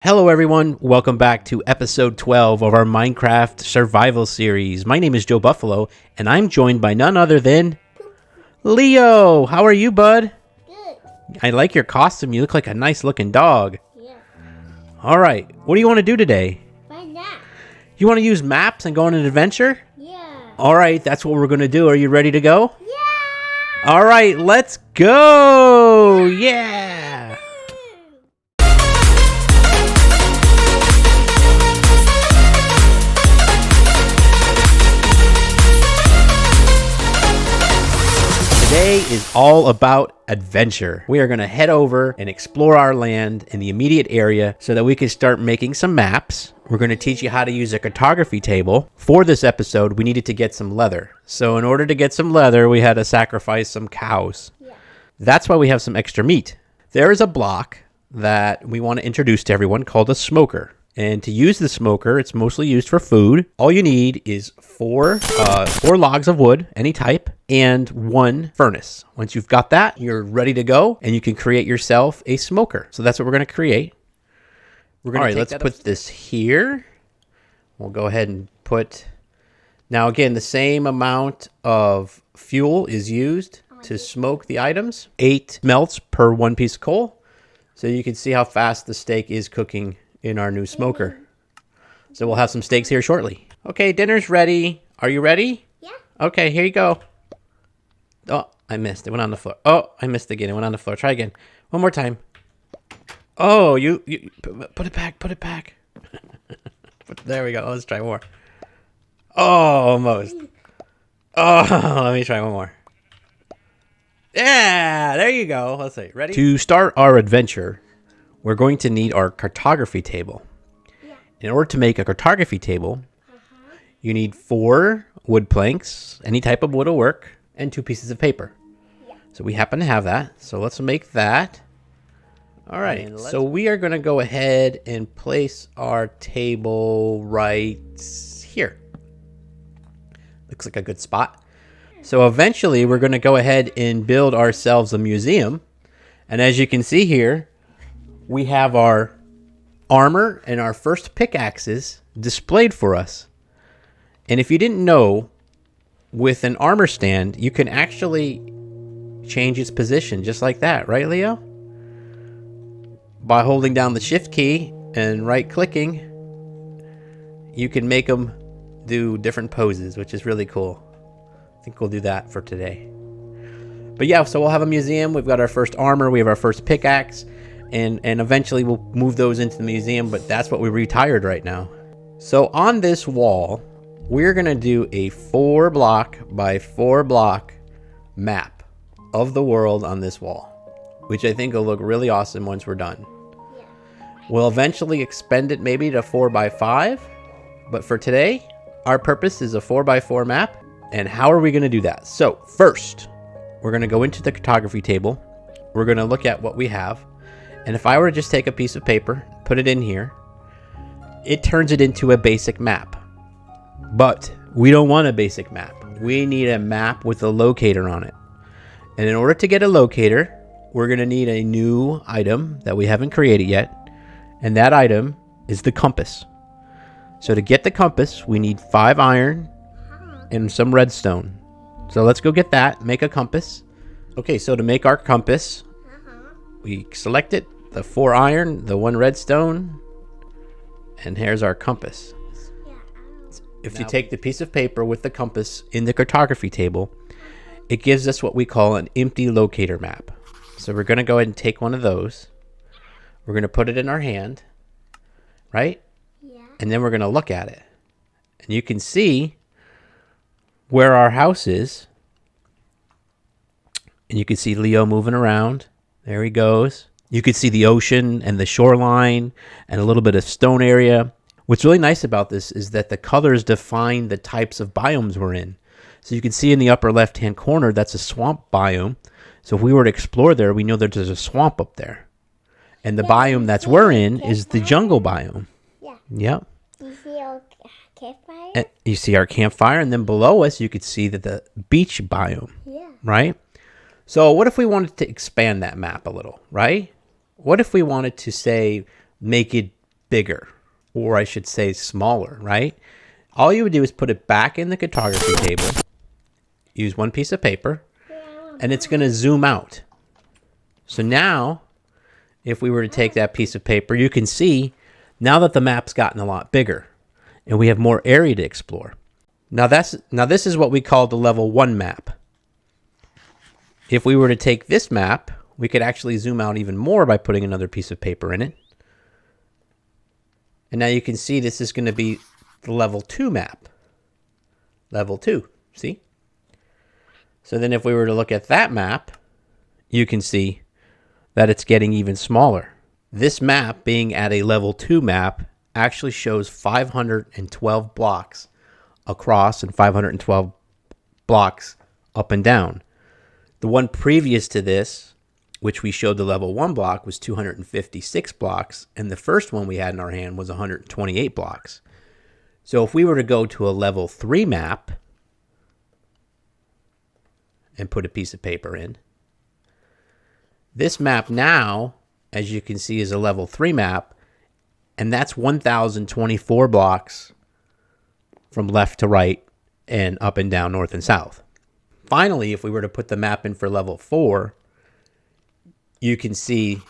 Hello everyone, welcome back to episode 12 of our Minecraft survival series. My name is Joe Buffalo, and I'm joined by none other than Leo. How are you, bud? Good. I like your costume. You look like a nice looking dog. Yeah. Alright, what do you want to do today? Find out. You want to use maps and go on an adventure? Yeah. Alright, that's what we're going to do. Are you ready to go? Yeah. Alright, let's go! Yeah! Today is all about adventure. We are going to head over and explore our land in the immediate area so that we can start making some maps. We're going to teach you how to use a cartography table. For this episode, we needed to get some leather. So in order to get some leather, we had to sacrifice some cows. Yeah. That's why we have some extra meat. There is a block that we want to introduce to everyone called a smoker. And to use the smoker, it's mostly used for food. All you need is four logs of wood, any type, and one furnace. Once you've got that, you're ready to go, and you can create yourself a smoker. So that's what we're going to create. All right, let's put this here. We'll go ahead and put... Now, again, the same amount of fuel is used to smoke the items. 8 melts per 1 piece of coal. So you can see how fast the steak is cooking in our new smoker. So we'll have some steaks here shortly. Okay, dinner's ready. Are you ready? Yeah. Okay, here you go. Oh, I missed. It went on the floor. Oh, I missed again. It went on the floor. Try again. One more time. Oh, you put it back. Put it back. There we go. Let's try more. Oh, almost. Oh, let me try one more. Yeah, there you go. Let's see. Ready? To start our adventure, we're going to need our cartography table. Yeah. In order to make a cartography table, you need 4 wood planks, any type of wood will work, and 2 pieces of paper. Yeah. So we happen to have that. So let's make that. All right. So we are going to go ahead and place our table right here. Looks like a good spot. So eventually we're going to go ahead and build ourselves a museum. And as you can see here, we have our armor and our first pickaxes displayed for us. And if you didn't know, with an armor stand, you can actually change its position just like that, right, Leo? By holding down the shift key and right clicking, you can make them do different poses, which is really cool. I think we'll do that for today. But yeah, so we'll have a museum. We've got our first armor. We have our first pickaxe. And eventually we'll move those into the museum, but that's what we retired right now. So on this wall, we're going to do a 4 block by 4 block map of the world on this wall, which I think will look really awesome once we're done. Yeah. We'll eventually expand it maybe to 4 by 5, but for today, our purpose is a 4 by 4 map. And how are we going to do that? So first, we're going to go into the cartography table. We're going to look at what we have. And if I were to just take a piece of paper, put it in here, it turns it into a basic map. But we don't want a basic map. We need a map with a locator on it. And in order to get a locator, we're going to need a new item that we haven't created yet. And that item is the compass. So to get the compass, we need 5 iron and some redstone. So let's go get that, make a compass. Okay, so to make our compass, we select it, the 4 iron, the 1 redstone, and here's our compass. If you take the piece of paper with the compass in the cartography table, it gives us what we call an empty locator map. So we're going to go ahead and take one of those. We're going to put it in our hand, right? Yeah. And then we're going to look at it. And you can see where our house is. And you can see Leo moving around. There he goes. You can see the ocean and the shoreline and a little bit of stone area. What's really nice about this is that the colors define the types of biomes we're in. So you can see in the upper left-hand corner, that's a swamp biome. So if we were to explore there, we know that there's a swamp up there. And the biome that's we're in is the jungle biome. Yeah. Yep. You see our campfire? And you see our campfire, and then below us, you could see the beach biome, Yeah. right? So what if we wanted to expand that map a little, right? What if we wanted to, say, make it bigger, or I should say smaller, right? All you would do is put it back in the cartography table, use one piece of paper, and it's going to zoom out. So now, if we were to take that piece of paper, you can see now that the map's gotten a lot bigger and we have more area to explore. Now this is what we call the level 1 map. If we were to take this map, we could actually zoom out even more by putting another piece of paper in it. And now you can see this is going to be the level 2 map. Level 2, see? So then if we were to look at that map, you can see that it's getting even smaller. This map, being at a level 2 map, actually shows 512 blocks across and 512 blocks up and down. The one previous to this, which we showed the level 1 block, was 256 blocks, and the first one we had in our hand was 128 blocks. So if we were to go to a level 3 map and put a piece of paper in, this map now, as you can see, is a level 3 map, and that's 1,024 blocks from left to right and up and down, north and south. Finally, if we were to put the map in for level 4, you can see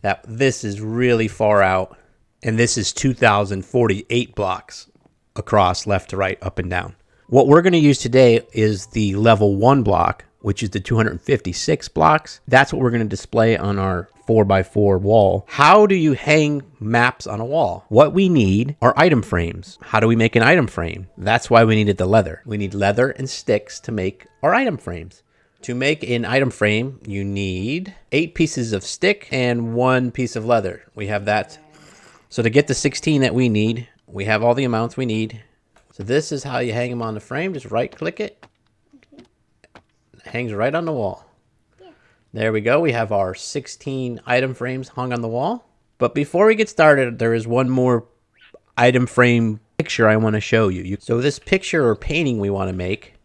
that this is really far out, and this is 2,048 blocks across, left to right, up and down. What we're going to use today is the level 1 block, which is the 256 blocks. That's what we're going to display on our 4x4 wall. How do you hang maps on a wall? What we need are item frames. How do we make an item frame? That's why we needed the leather. We need leather and sticks to make our item frames. To make an item frame, you need 8 pieces of stick and 1 piece of leather. We have that. So to get the 16 that we need, we have all the amounts we need. So this is how you hang them on the frame. Just right click it. It hangs right on the wall. There we go. We have our 16 item frames hung on the wall. But before we get started, there is one more item frame picture I want to show you. So this picture or painting we want to make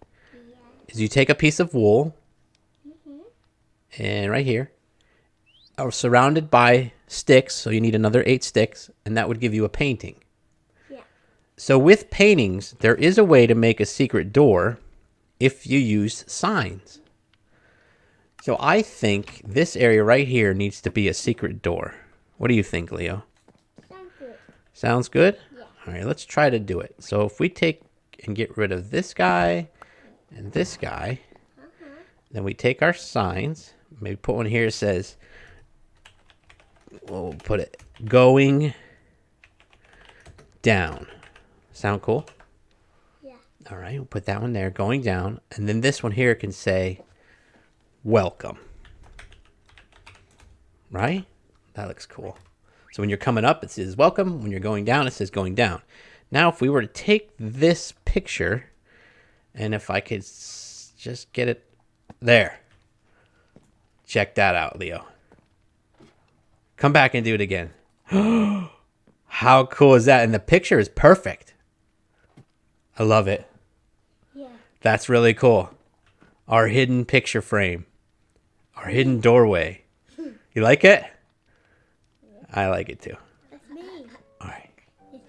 is you take a piece of wool, and right here, surrounded by sticks, so you need another 8 sticks, and that would give you a painting. So with paintings, there is a way to make a secret door if you use signs. So I think this area right here needs to be a secret door. What do you think, Leo? Sounds good. Sounds good? Yeah. All right, let's try to do it. So if we take and get rid of this guy and this guy, then we take our signs. Maybe put one here that says, we'll put it, going down. Sound cool? Yeah. All right, we'll put that one there, going down. And then this one here can say, welcome. Right? That looks cool. So when you're coming up, it says welcome. When you're going down, it says going down. Now, if we were to take this picture, and if I could just get it there. Check that out, Leo. Come back and do it again. How cool is that? And the picture is perfect. I love it. Yeah. That's really cool. Our hidden picture frame. Our hidden doorway. You like it? I like it too. That's me. All right.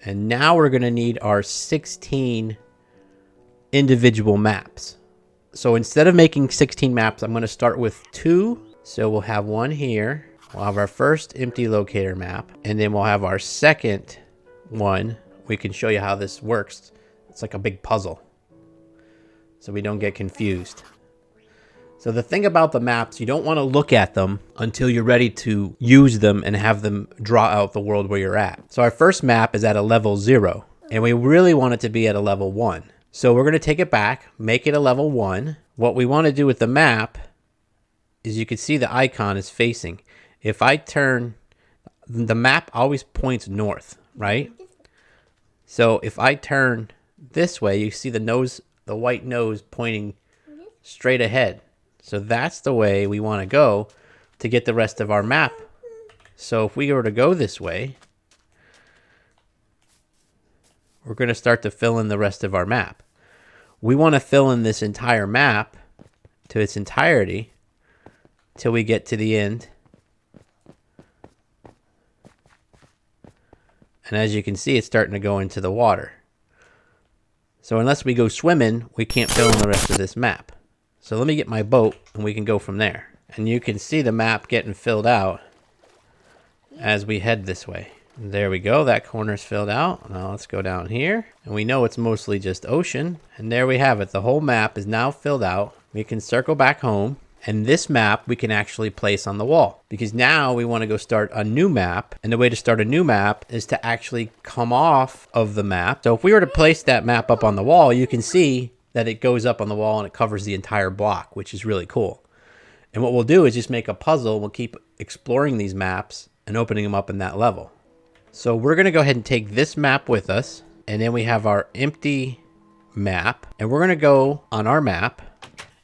And now we're going to need our 16 individual maps. So instead of making 16 maps, I'm going to start with 2. So we'll have one here. We'll have our first empty locator map. And then we'll have our second one. We can show you how this works. It's like a big puzzle, so we don't get confused. So the thing about the maps, you don't want to look at them until you're ready to use them and have them draw out the world where you're at. So our first map is at a level 0, and we really want it to be at a level 1. So we're going to take it back, make it a level 1. What we want to do with the map is you can see the icon is facing. If I turn, the map always points north, right? So if I turn this way, you see the nose, the white nose pointing straight ahead. So that's the way we want to go to get the rest of our map. So if we were to go this way, we're going to start to fill in the rest of our map. We want to fill in this entire map to its entirety till we get to the end And as you can see, it's starting to go into the water. So unless we go swimming, we can't fill in the rest of this map. So let me get my boat and we can go from there. And you can see the map getting filled out as we head this way. There we go. That corner's filled out. Now let's go down here. And we know it's mostly just ocean. And there we have it. The whole map is now filled out. We can circle back home. And this map we can actually place on the wall, because now we want to go start a new map. And the way to start a new map is to actually come off of the map. So if we were to place that map up on the wall, you can see that it goes up on the wall and it covers the entire block, which is really cool. And what we'll do is just make a puzzle. We'll keep exploring these maps and opening them up in that level. So we're going to go ahead and take this map with us. And then we have our empty map. And we're going to go on our map.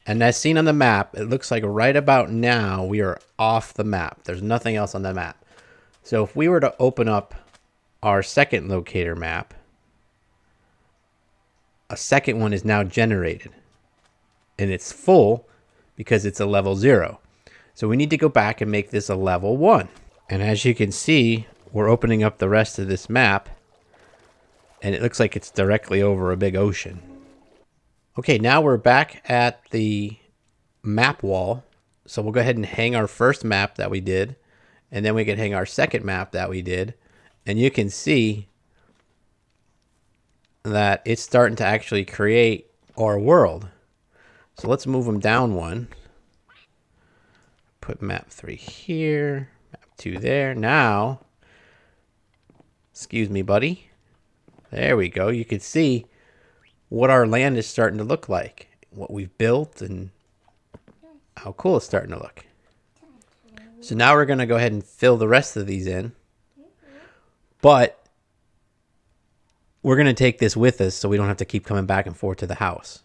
And as seen on the map, it looks like right about now we are off the map. There's nothing else on the map. So if we were to open up our second locator map, a second one is now generated. And it's full because it's a level 0. So we need to go back and make this a level 1. And as you can see, we're opening up the rest of this map. And it looks like it's directly over a big ocean. Okay, now we're back at the map wall. So we'll go ahead and hang our first map that we did. And then we can hang our second map that we did. And you can see that it's starting to actually create our world. So let's move them down one. Put map 3 here, map 2 there. Now, excuse me, buddy. There we go. You can see what our land is starting to look like, what we've built, and how cool it's starting to look. So now we're going to go ahead and fill the rest of these in. But we're going to take this with us so we don't have to keep coming back and forth to the house.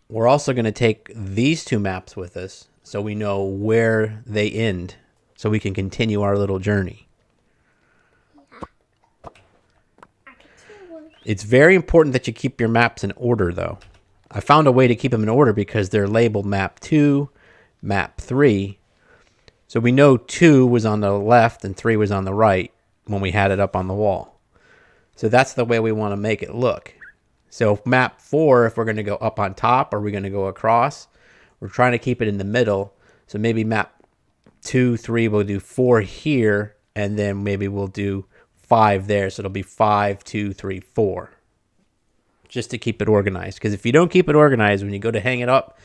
We're also going to take these 2 maps with us so we know where they end, so we can continue our little journey. It's very important that you keep your maps in order, though. I found a way to keep them in order because they're labeled map 2, map 3. So we know 2 was on the left and 3 was on the right when we had it up on the wall. So that's the way we want to make it look. So map 4, if we're going to go up on top or we're going to go across, we're trying to keep it in the middle. So maybe map 2, 3, we'll do 4 here, and then maybe we'll do 5 there. So it'll be 5, 2, 3, 4. Just to keep it organized. Because if you don't keep it organized, when you go to hang it up,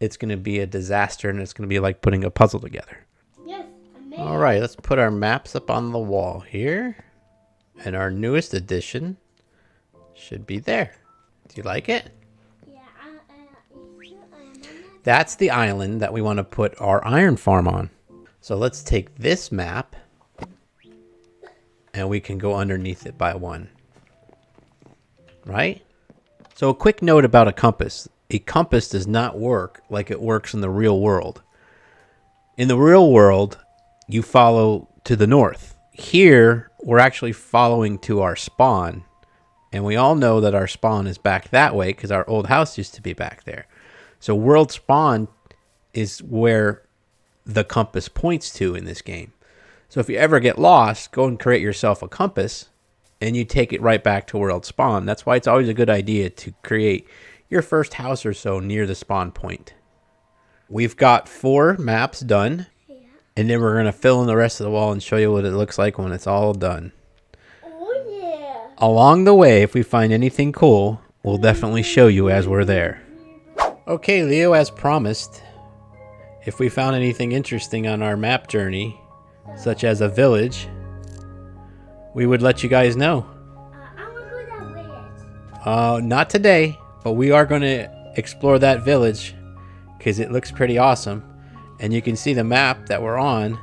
it's going to be a disaster, and it's going to be like putting a puzzle together. Yes, I made All right, let's put our maps up on the wall here. And our newest addition should be there. Do you like it? Yeah, That's the island that we want to put our iron farm on. So let's take this map and we can go underneath it by 1. Right? So a quick note about a compass. A compass does not work like it works in the real world. In the real world, you follow to the north. Here, we're actually following to our spawn. And we all know that our spawn is back that way because our old house used to be back there. So world spawn is where the compass points to in this game. So if you ever get lost, go and create yourself a compass and you take it right back to world spawn. That's why it's always a good idea to create your first house or so near the spawn point. We've got 4 maps done. Yeah. And then we're going to fill in the rest of the wall and show you what it looks like when it's all done. Oh, yeah. Along the way, if we find anything cool, we'll definitely show you as we're there. Okay, Leo, as promised, if we found anything interesting on our map journey, such as a village, we would let you guys know. I want to go that village. Not today, but we are going to explore that village because it looks pretty awesome. And you can see the map that we're on.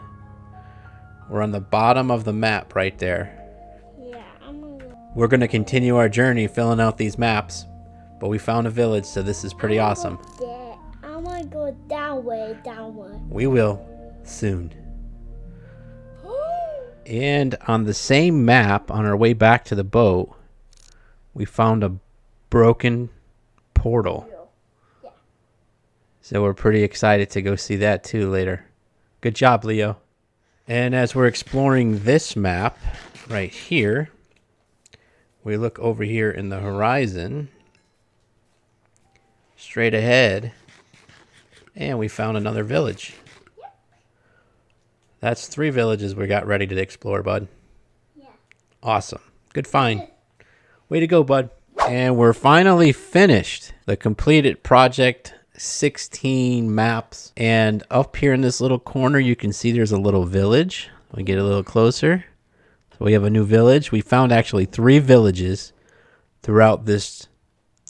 We're on the bottom of the map right there. Yeah, I'm going to go. We're going to continue our journey filling out these maps, but we found a village, so this is pretty awesome. I want to go that way, We will soon. And on the same map, on our way back to the boat, we found a broken portal. Yeah. So we're pretty excited to go see that too later. Good job, Leo. And as we're exploring this map right here, we look over here in the horizon, straight ahead, and we found another village. That's 3 villages we got ready to explore, bud. Yeah. Awesome. Good find. Way to go, bud. And we're finally finished the completed project 16 maps. And up here in this little corner, you can see there's a little village. We get a little closer. So we have a new village. We found actually 3 villages throughout this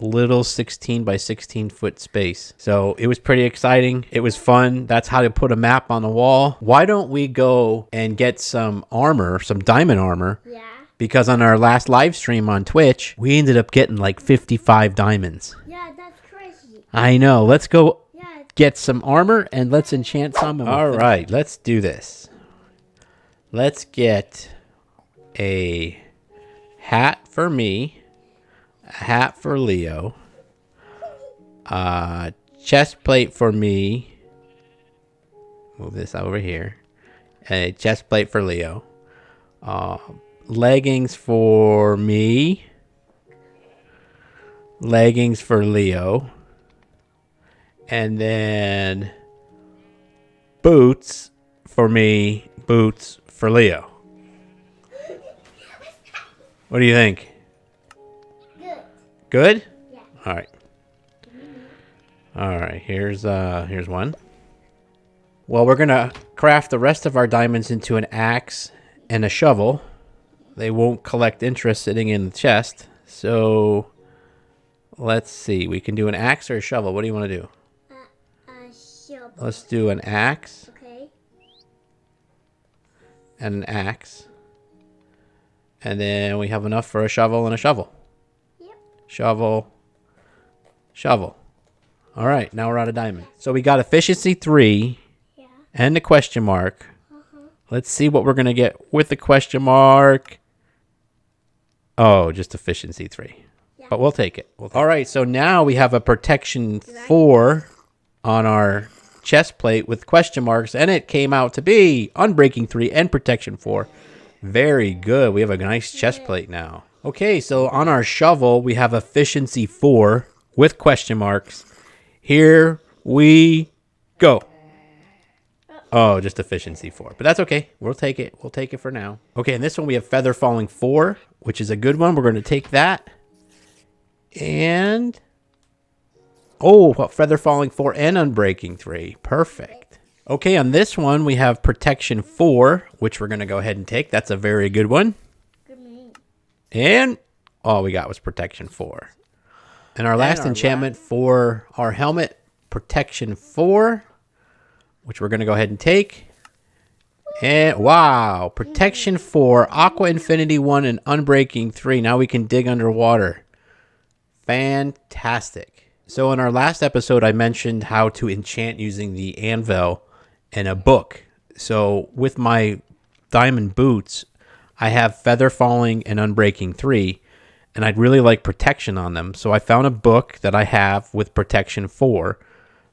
little 16 by 16 foot space. So it was pretty exciting. It was fun. That's how to put a map on the wall. Why don't we go and get some armor, some diamond armor? Yeah. Because on our last live stream on Twitch, we ended up getting like 55 diamonds. Yeah, that's crazy. I know. Let's go Yeah. get some armor and let's enchant some. All right, let's do this. Let's get a hat for me, a hat for Leo, a chest plate for me. Move this over here. A chest plate for Leo. Leggings for me. Leggings for Leo. And then boots for me. Boots for Leo. What do you think? Good. Good? Yeah. All right. All right, here's one. Well, we're going to craft the rest of our diamonds into an axe and a shovel. They won't collect interest sitting in the chest. So let's see. We can do an axe or a shovel. What do you want to do? Shovel. Let's do an axe Okay. and an axe. And then we have enough for a shovel and a shovel. Yep. Shovel. Shovel. All right, now we're out of diamond. So we got efficiency 3 Yeah. and a question mark. Let's see what we're going to get with the question mark. Oh, just efficiency 3. Yeah. But we'll take it. All right, so now we have a protection 4 on our chest plate with question marks, and it came out to be unbreaking 3 and protection 4. Very good. We have a nice chest plate now. Okay, so on our shovel, we have efficiency 4 with question marks. Here we go. Oh, just efficiency 4. But that's okay. We'll take it. We'll take it for now. Okay, and this one we have feather falling 4, which is a good one. We're going to take that. And oh, feather falling 4 and unbreaking 3. Perfect. Okay, on this one we have protection 4, which we're going to go ahead and take. That's a very good one. Good man. And all we got was protection 4. And our last enchantment for our helmet, protection 4, which we're going to go ahead and take. And wow, protection 4, aqua infinity 1, and unbreaking 3. Now we can dig underwater. Fantastic. So in our last episode, I mentioned how to enchant using the anvil and a book. So with my diamond boots, I have feather falling and unbreaking 3, and I'd really like protection on them. So I found a book that I have with protection 4,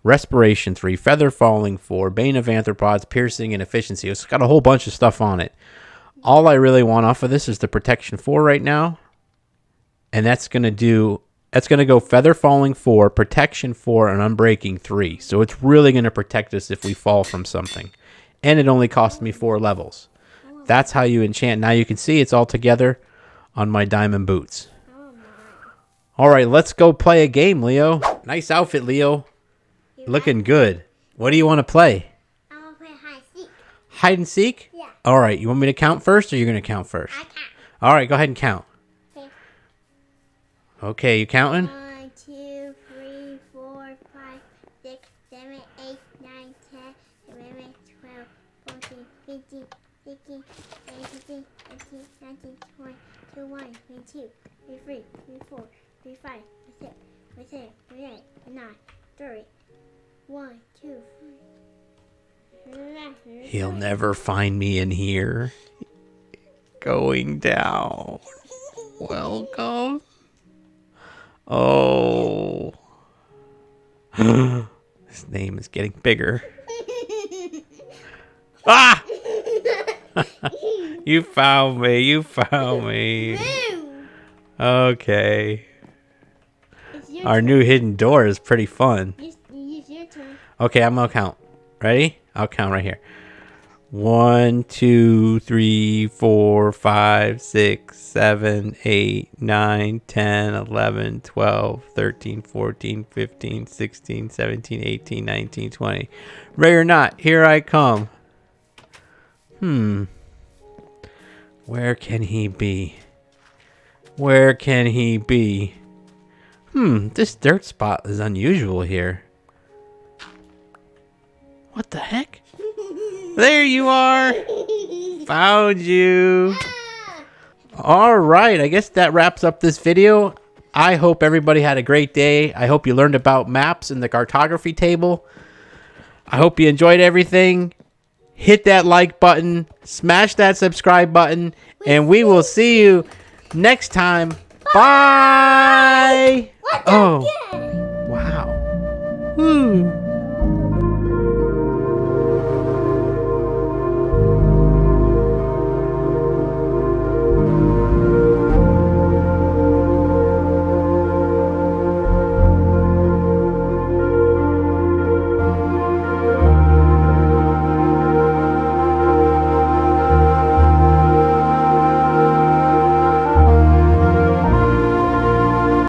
respiration 3, feather falling 4, bane of arthropods, piercing, and efficiency. It's got a whole bunch of stuff on it. All I really want off of this is the protection 4 right now, and that's going to go feather falling 4, protection 4, and unbreaking 3. So it's really going to protect us if we fall from something. And it only cost me 4 levels. That's how you enchant. Now you can see it's all together on my diamond boots. All right, let's go play a game, Leo. Nice outfit, Leo. Looking good. What do you want to play? I want to play hide and seek. Hide and seek? Yeah. All right, you want me to count first or you're going to count first? I count. All right, go ahead and count. Okay. Okay, you counting? 1, 2, 3, 4, 5, 6, 7, 8, 9, 10, 11, 12, 14, 15, 16, 17, 18, 19, 20, 21, 22, 23, 24, 25, 26, 27, 28, 29, 30. 1, 2, 3. He'll never find me in here. Going down. Welcome. Oh. His name is getting bigger. Ah! You found me. You found me. Okay. It's your Our turn. new hidden door is pretty fun. It's your turn. Okay, I'm gonna count. Ready? I'll count right here. 1, 2, 3, 4, 5, 6, 7, 8, 9, 10, 11, 12, 13, 14, 15, 16, 17, 18, 19, 20. Ready or not, here I come. Where can he be? Where can he be? This dirt spot is unusual here. What the heck? There you are! Found you! Alright, I guess that wraps up this video. I hope everybody had a great day. I hope you learned about maps in the cartography table. I hope you enjoyed everything. Hit that like button, smash that subscribe button, and we will see you next time. Bye! Oh, wow. Woo.